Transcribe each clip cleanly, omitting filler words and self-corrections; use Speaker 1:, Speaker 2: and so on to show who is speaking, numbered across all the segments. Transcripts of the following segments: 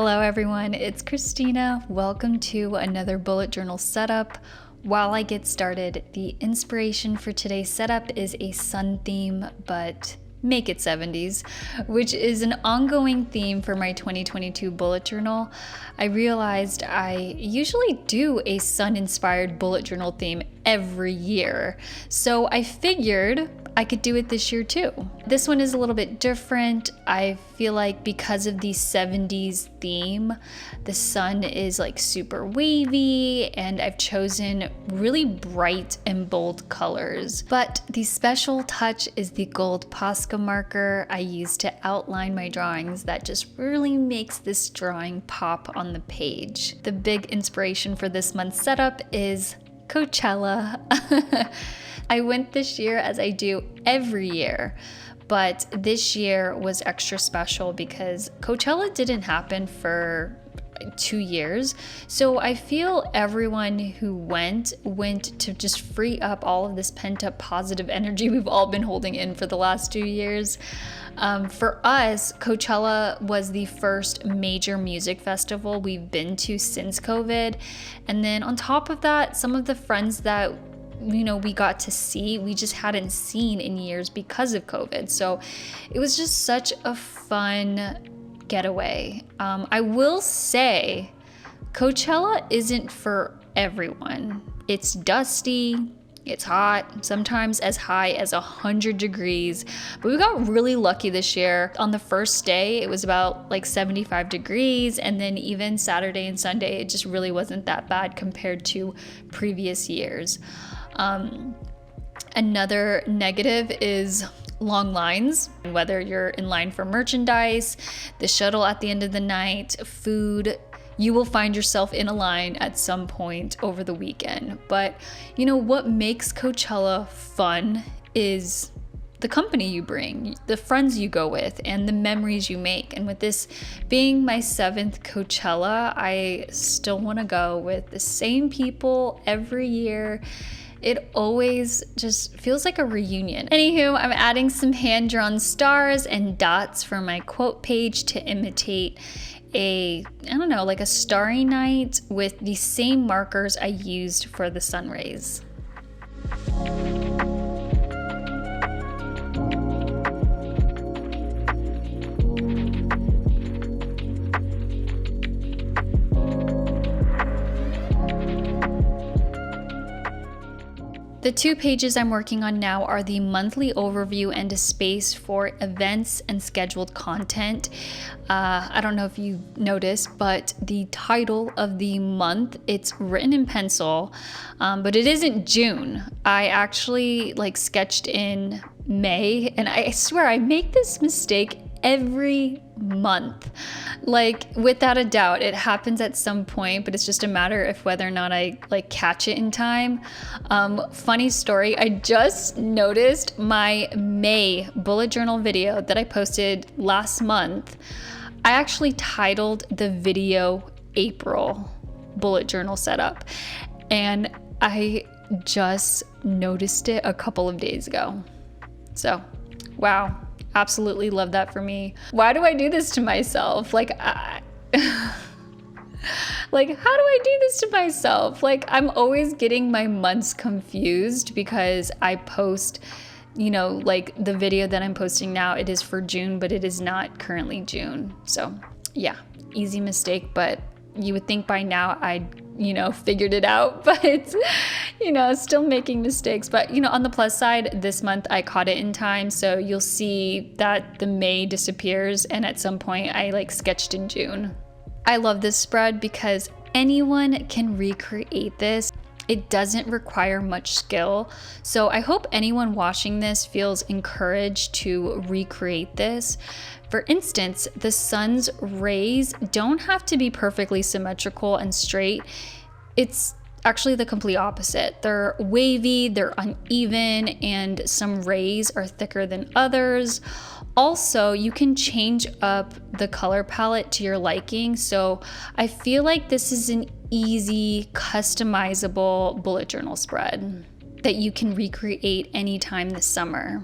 Speaker 1: Hello everyone, it's Christina. Welcome to another bullet journal setup. While I get started, the inspiration for today's setup is a sun theme, but make it 70s, which is an ongoing theme for my 2022 bullet journal. I realized I usually do a sun-inspired bullet journal theme every year, so I figured I could do it this year too. This one is a little bit different. I feel like because of the 70s theme, the sun is like super wavy, and I've chosen really bright and bold colors. But the special touch is the gold Posca marker I use to outline my drawings that just really makes this drawing pop on the page. The big inspiration for this month's setup is Coachella. I went this year as I do every year, but this year was extra special because Coachella didn't happen for 2 years. So I feel everyone who went to just free up all of this pent up positive energy we've all been holding in for the last 2 years. For us, Coachella was the first major music festival we've been to since COVID. And then on top of that, some of the friends that we got to see, we just hadn't seen in years because of COVID. So it was just such a fun getaway. I will say Coachella isn't for everyone. It's dusty, it's hot, sometimes as high as 100 degrees, but we got really lucky this year. On the first day, it was about like 75 degrees, and then even Saturday and Sunday, it just really wasn't that bad compared to previous years. Another negative is long lines, whether you're in line for merchandise, the shuttle at the end of the night, food, you will find yourself in a line at some point over the weekend. But what makes Coachella fun is the company you bring, the friends you go with, and the memories you make. And with this being my 7th Coachella, I still want to go with the same people every year. It always just feels like a reunion. Anywho, I'm adding some hand-drawn stars and dots for my quote page to imitate like a starry night with the same markers I used for the sun rays. The 2 pages I'm working on now are the monthly overview and a space for events and scheduled content. I don't know if you noticed, but the title of the month, it's written in pencil, but it isn't June. I actually sketched in May, and I swear I make this mistake every month. Without a doubt, it happens at some point, but it's just a matter of whether or not I catch it in time. Funny story, I just noticed my May bullet journal video that I posted last month. I actually titled the video April bullet journal setup, and I just noticed it a couple of days ago. So, wow. Absolutely love that for me. Why do I do this to myself? How do I do this to myself? I'm always getting my months confused because I post, the video that I'm posting now, it is for June, but it is not currently June. So yeah, easy mistake, but you would think by now I'd figured it out, but still making mistakes. But on the plus side, this month I caught it in time, so you'll see that the May disappears, and at some point I sketched in June. I love this spread because anyone can recreate this. It doesn't require much skill, so I hope anyone watching this feels encouraged to recreate this. For instance, the sun's rays don't have to be perfectly symmetrical and straight. It's actually the complete opposite. They're wavy, they're uneven, and some rays are thicker than others. Also, you can change up the color palette to your liking, so I feel like this is an easy, customizable bullet journal spread that you can recreate anytime this summer.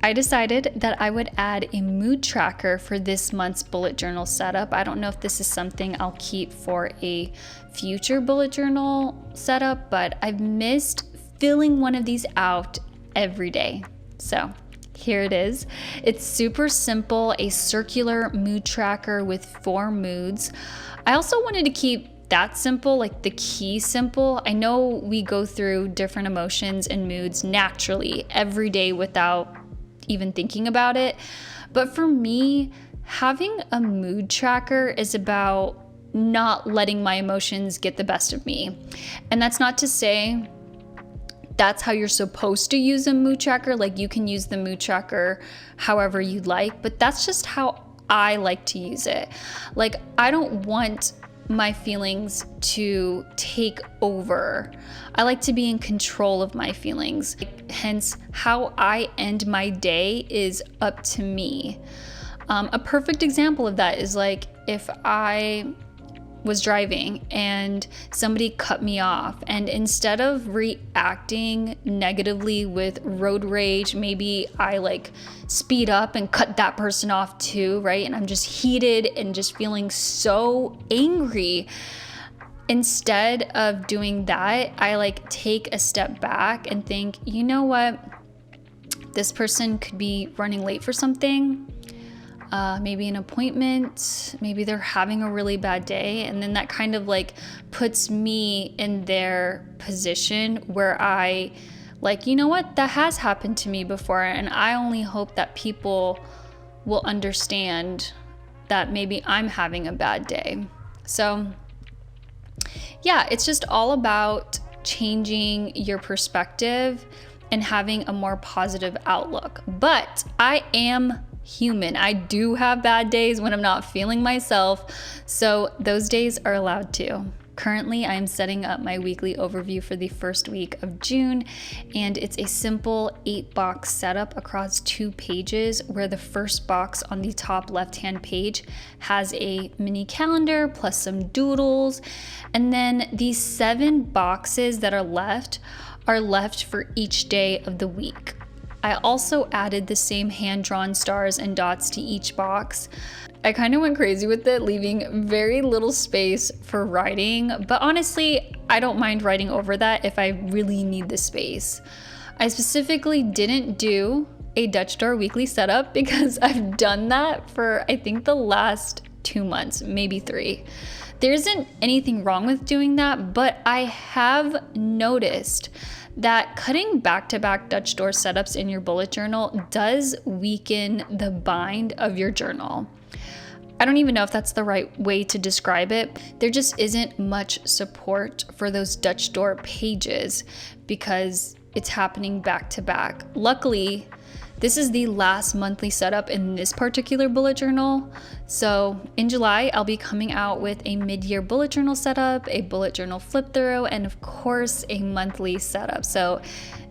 Speaker 1: I decided that I would add a mood tracker for this month's bullet journal setup. I don't know if this is something I'll keep for a future bullet journal setup, but I've missed filling one of these out every day. So here it is. It's super simple, a circular mood tracker with 4 moods. I also wanted to keep that simple, like the key simple. I know we go through different emotions and moods naturally every day without even thinking about it. But for me, having a mood tracker is about not letting my emotions get the best of me. And that's not to say that's how you're supposed to use a mood tracker. Like, you can use the mood tracker however you'd like, but that's just how I like to use it. Like, I don't want my feelings to take over. I like to be in control of my feelings. Hence, how I end my day is up to me. A perfect example of that is like if I was driving and somebody cut me off, and instead of reacting negatively with road rage, maybe I like speed up and cut that person off too, right? And I'm just heated and just feeling so angry. Instead of doing that, I like take a step back and think, you know what? This person could be running late for something. Maybe an appointment, maybe they're having a really bad day. And then that kind of like puts me in their position where I like, you know what, that has happened to me before. And I only hope that people will understand that maybe I'm having a bad day. So yeah, it's just all about changing your perspective and having a more positive outlook. But I am human. I do have bad days when I'm not feeling myself, so those days are allowed to. Currently, I'm setting up my weekly overview for the first week of June, and it's a simple 8-box setup across 2 pages, where the first box on the top left-hand page has a mini calendar plus some doodles, and then these 7 boxes that are left for each day of the week. I also added the same hand-drawn stars and dots to each box. I kind of went crazy with it, leaving very little space for writing, but honestly, I don't mind writing over that if I really need the space. I specifically didn't do a Dutch door weekly setup because I've done that for I think the last 2 months, maybe 3. There isn't anything wrong with doing that, but I have noticed that cutting back-to-back Dutch door setups in your bullet journal does weaken the bind of your journal. I don't even know if that's the right way to describe it. There just isn't much support for those Dutch door pages because it's happening back-to-back. Luckily, this is the last monthly setup in this particular bullet journal. So in July, I'll be coming out with a mid-year bullet journal setup, a bullet journal flip through, and of course, a monthly setup. So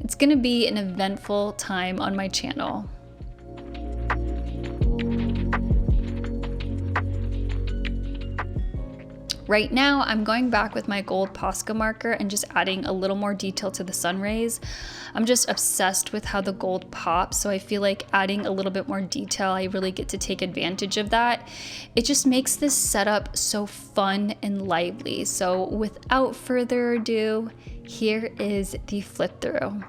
Speaker 1: it's gonna be an eventful time on my channel. Right now, I'm going back with my gold Posca marker and just adding a little more detail to the sun rays. I'm just obsessed with how the gold pops, so I feel like adding a little bit more detail, I really get to take advantage of that. It just makes this setup so fun and lively. So without further ado, here is the flip through.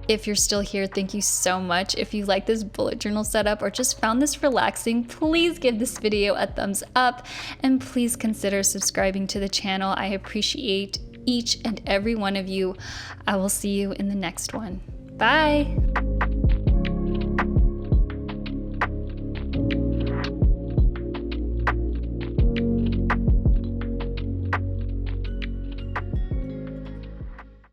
Speaker 1: If you're still here, thank you so much. If you like this bullet journal setup or just found this relaxing, please give this video a thumbs up and please consider subscribing to the channel. I appreciate each and every one of you. I will see you in the next one. Bye.